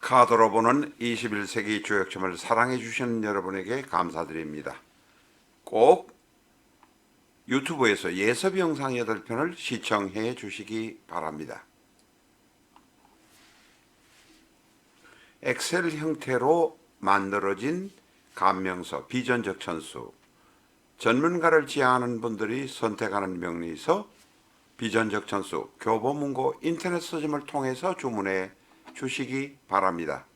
카드로 보는 21세기 주역점을 사랑해 주시는 여러분에게 감사드립니다. 꼭 유튜브에서 예습 영상 8편을 시청해 주시기 바랍니다. 엑셀 형태로 만들어진 감명서, 비전적 천수, 전문가를 지향하는 분들이 선택하는 명리서, 비전적 천수, 교보문고 인터넷 서점을 통해서 주문해 주시기 바랍니다.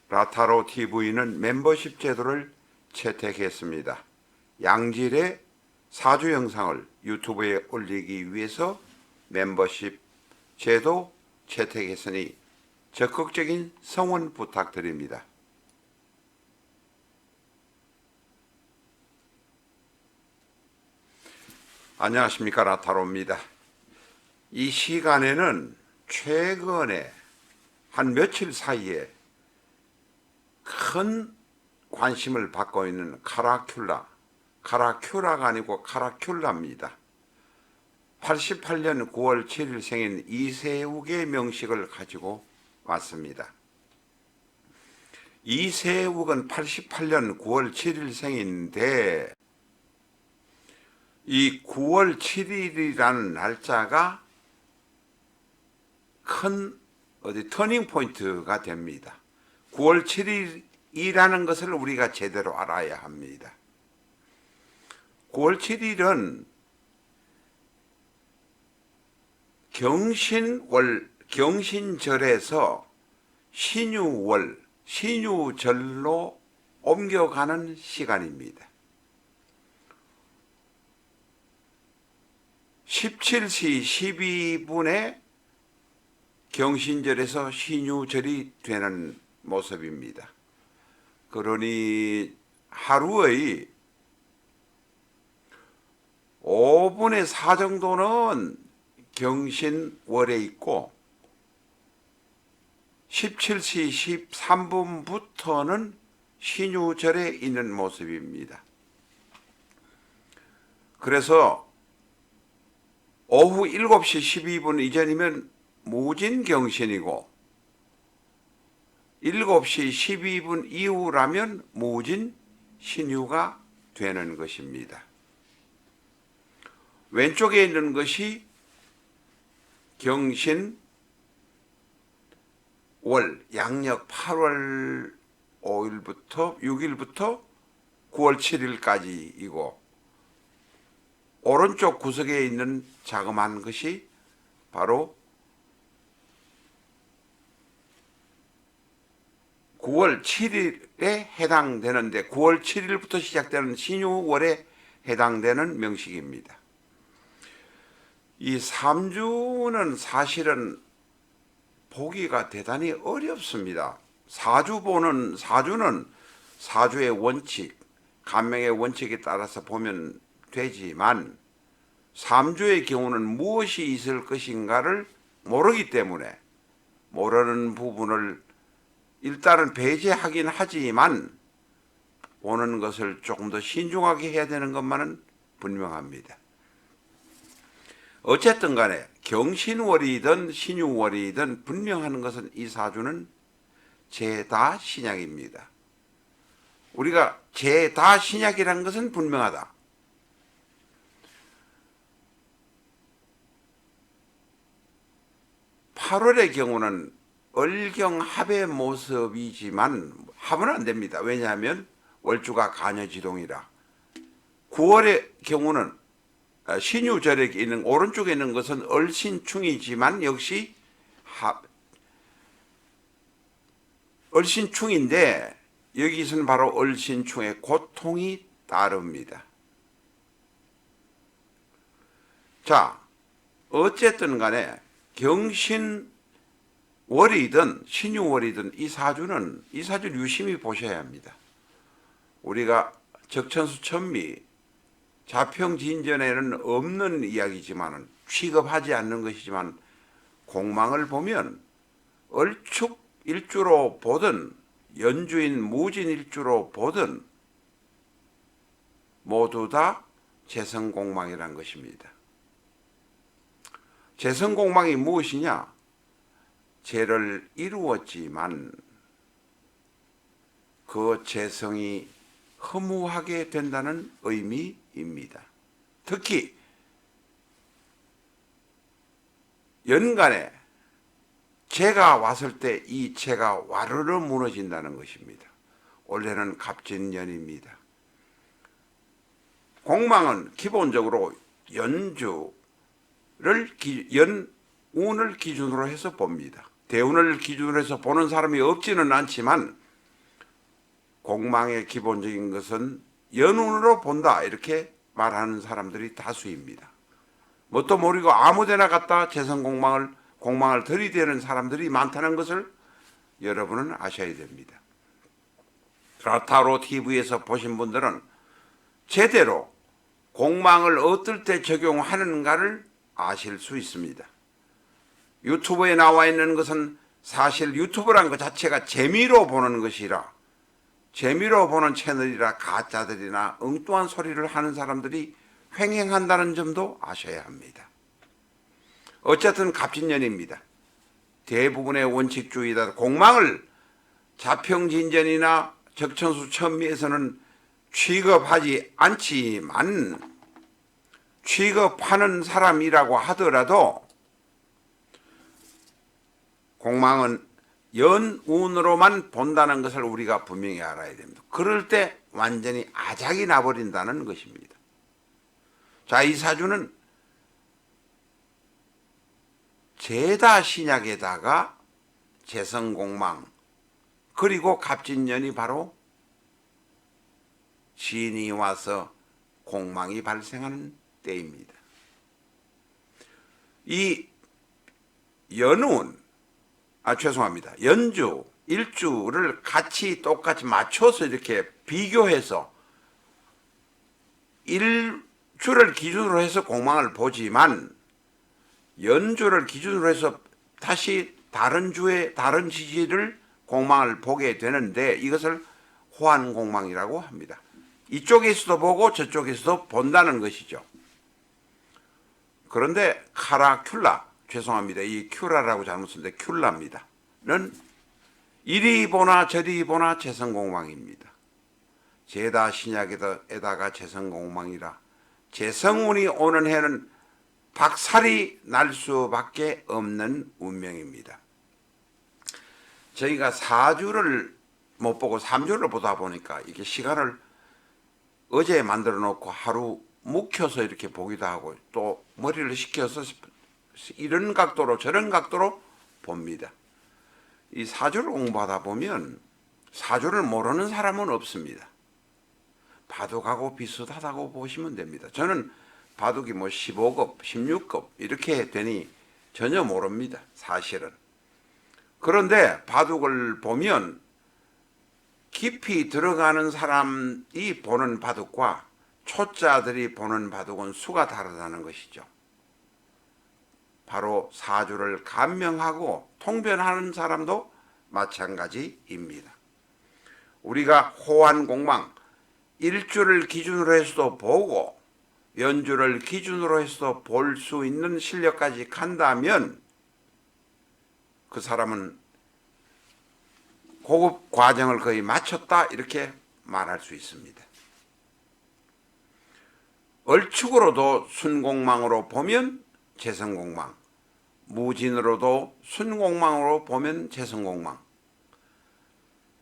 라타로 TV는 멤버십 제도를 채택했습니다. 양질의 사주 영상을 유튜브에 올리기 위해서 멤버십 제도 채택했으니 적극적인 성원 부탁드립니다. 안녕하십니까, 라타로입니다. 이 시간에는 최근에 한 며칠 사이에 큰 관심을 받고 있는 카라큘라가 아니고 카라큘라입니다. 88년 9월 7일 생인 이세욱의 명식을 가지고 왔습니다. 이세욱은 88년 9월 7일 생인데 이 9월 7일이라는 날짜가 큰 터닝 포인트가 됩니다. 9월 7일이라는 것을 우리가 제대로 알아야 합니다. 9월 7일은 경신절에서 신유절로 옮겨가는 시간입니다. 17시 12분에 경신절에서 신유절이 되는 모습입니다. 그러니 하루의 5분의 4 정도는 경신월에 있고 17시 13분부터는 신유절에 있는 모습입니다. 그래서 오후 7시 12분 이전이면 무진경신이고 7시 12분 이후라면 무진신유가 되는 것입니다. 왼쪽에 있는 것이 경신월 양력 8월 5일부터 6일부터 9월 7일까지이고 오른쪽 구석에 있는 자그마한 것이 바로 9월 7일에 해당되는데 9월 7일부터 시작되는 신유월에 해당되는 명식입니다. 이 3주는 사실은 보기가 대단히 어렵습니다. 사주는 사주의 원칙, 간명의 원칙에 따라서 보면 되지만 3주의 경우는 무엇이 있을 것인가를 모르기 때문에 모르는 부분을 일단은 배제하긴 하지만 보는 것을 조금 더 신중하게 해야 되는 것만은 분명합니다. 어쨌든 간에 경신월이든 신유월이든 분명한 것은 이 사주는 제다신약입니다. 우리가 제다신약이라는 것은 분명하다. (8월의) 경우는 을경합의 모습이지만 합은 안 됩니다. 왜냐하면 월주가 간여지동이라. 9월의 경우는 신유절에 있는 오른쪽에 있는 것은 을신충이지만 역시 을신충인데 여기서는 바로 을신충의 고통이 따릅니다. 자, 어쨌든 간에 경신월이든 신유월이든 이 사주를 유심히 보셔야 합니다. 우리가 적천수천미 자평진전에는 없는 이야기지만 취급하지 않는 것이지만 공망을 보면 을축 일주로 보든 연주인 무진 일주로 보든 모두 다 재성공망이란 것입니다. 재성공망이 무엇이냐? 죄를 이루었지만 그 죄성이 허무하게 된다는 의미입니다. 특히 연간에 재가 왔을 때 이 재가 와르르 무너진다는 것입니다. 올해는 갑진년입니다. 공망은 기본적으로 연주를 연운을 기준으로 해서 봅니다. 대운을 기준으로 해서 보는 사람이 없지는 않지만 공망의 기본적인 것은 연운으로 본다 이렇게 말하는 사람들이 다수입니다. 뭣도 모르고 아무데나 갖다 공망을 들이대는 사람들이 많다는 것을 여러분은 아셔야 됩니다. 타로 TV에서 보신 분들은 제대로 공망을 어떨 때 적용하는가를 아실 수 있습니다. 유튜브에 나와 있는 것은 사실 유튜브란 것 자체가 재미로 보는 것이라, 재미로 보는 채널이라 가짜들이나 엉뚱한 소리를 하는 사람들이 횡행한다는 점도 아셔야 합니다. 어쨌든 갑진년입니다. 대부분의 원칙주의다 공망을 자평진전이나 적천수 천미에서는 취급하지 않지만 취급하는 사람이라고 하더라도 공망은 연운으로만 본다는 것을 우리가 분명히 알아야 됩니다. 그럴 때 완전히 아작이 나버린다는 것입니다. 자, 이 사주는 제다 신약에다가 재성공망 그리고 갑진년이 바로 신이 와서 공망이 발생하는 때입니다. 이 연주, 일주를 같이 똑같이 맞춰서 이렇게 비교해서 일주를 기준으로 해서 공망을 보지만 연주를 기준으로 해서 다시 다른 주의 다른 지지를 공망을 보게 되는데 이것을 호환공망이라고 합니다. 이쪽에서도 보고 저쪽에서도 본다는 것이죠. 그런데 이 큐라라고 잘못 썼는데 큐라입니다.는 이리 보나 저리 보나 재성공망입니다. 제다 신약에다가 재성공망이라 재성운이 오는 해는 박살이 날 수밖에 없는 운명입니다. 저희가 4주를 못 보고 3주를 보다 보니까 이렇게 시간을 어제 만들어 놓고 하루 묵혀서 이렇게 보기도 하고 또 머리를 식혀서 이런 각도로 저런 각도로 봅니다. 이 사주를 공부하다 보면 사주를 모르는 사람은 없습니다. 바둑하고 비슷하다고 보시면 됩니다. 저는 바둑이 15급, 16급 이렇게 되니 전혀 모릅니다. 사실은. 그런데 바둑을 보면 깊이 들어가는 사람이 보는 바둑과 초짜들이 보는 바둑은 수가 다르다는 것이죠. 바로 사주를 감명하고 통변하는 사람도 마찬가지입니다. 우리가 호환공망, 일주를 기준으로 해서도 보고 연주를 기준으로 해서 볼 수 있는 실력까지 간다면 그 사람은 고급 과정을 거의 마쳤다 이렇게 말할 수 있습니다. 얼축으로도 순공망으로 보면 재성공망, 무진으로도 순공망으로 보면 재성공망,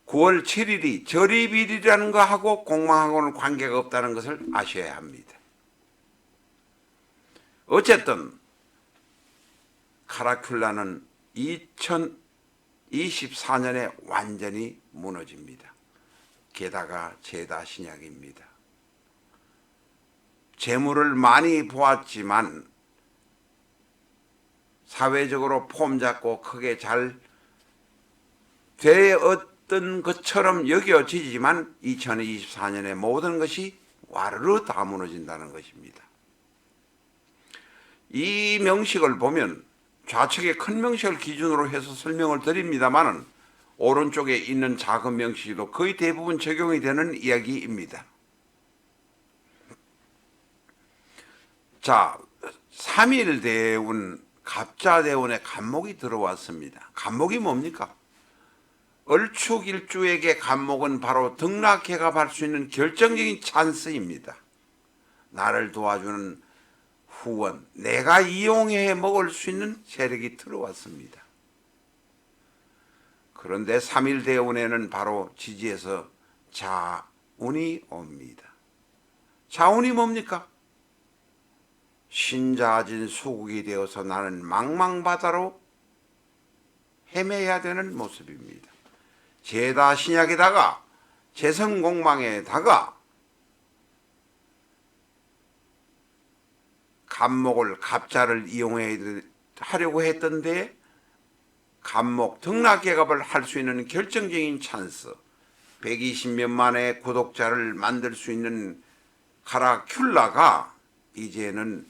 9월 7일이 절입일이라는 거하고 공망하고는 관계가 없다는 것을 아셔야 합니다. 어쨌든 카라큘라는 2024년에 완전히 무너집니다. 게다가 제다 신약입니다. 재물을 많이 보았지만 사회적으로 폼 잡고 크게 잘 되었던 것처럼 여겨지지만 2024년에 모든 것이 와르르 다 무너진다는 것입니다. 이 명식을 보면 좌측의 큰 명식을 기준으로 해서 설명을 드립니다만 오른쪽에 있는 작은 명식도 거의 대부분 적용이 되는 이야기입니다. 자, 3일 대운 갑자대운에 간목이 들어왔습니다. 간목이 뭡니까? 얼축일주에게 간목은 바로 등락해갑할 수 있는 결정적인 찬스입니다. 나를 도와주는 후원, 내가 이용해 먹을 수 있는 세력이 들어왔습니다. 그런데 3일 대운에는 바로 지지에서 자운이 옵니다. 자운이 뭡니까? 신자진 수국이 되어서 나는 망망바다로 헤매야 되는 모습입니다. 죄다 신약에다가 재성공망에다가 간목을 갑자를 이용하려고 했던데 간목 등락계갑을 할 수 있는 결정적인 찬스, 120몇만의 구독자를 만들 수 있는 카라큘라가 이제는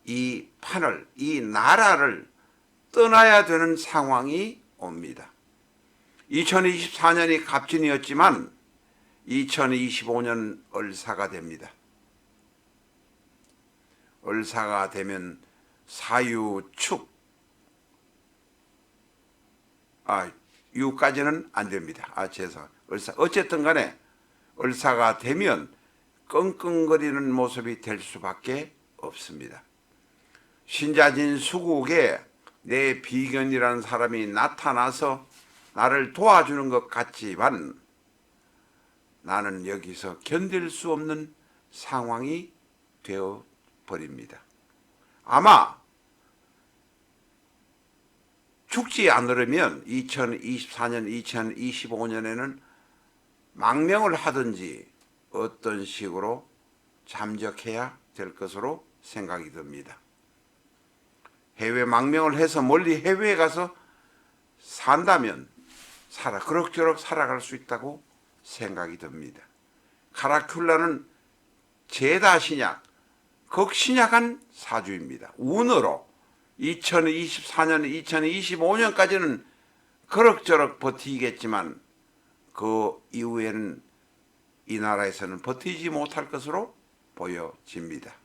이 판을, 이 나라를 떠나야 되는 상황이 옵니다. 2024년이 갑진이었지만 2025년 을사가 됩니다. 을사가 되면 사유축, 유까지는 안 됩니다. 을사. 어쨌든 간에 을사가 되면 끙끙거리는 모습이 될 수밖에 없습니다. 신자진 수국에 내 비견이라는 사람이 나타나서 나를 도와주는 것 같지만 나는 여기서 견딜 수 없는 상황이 되어 버립니다. 아마 죽지 않으려면 2024년, 2025년에는 망명을 하든지 어떤 식으로 잠적해야 될 것으로 생각이 듭니다. 해외 망명을 해서 멀리 해외에 가서 산다면 그럭저럭 살아갈 수 있다고 생각이 듭니다. 카라큘라는 제다신약, 극신약한 사주입니다. 운으로 2024년, 2025년까지는 그럭저럭 버티겠지만 그 이후에는 이 나라에서는 버티지 못할 것으로 보여집니다.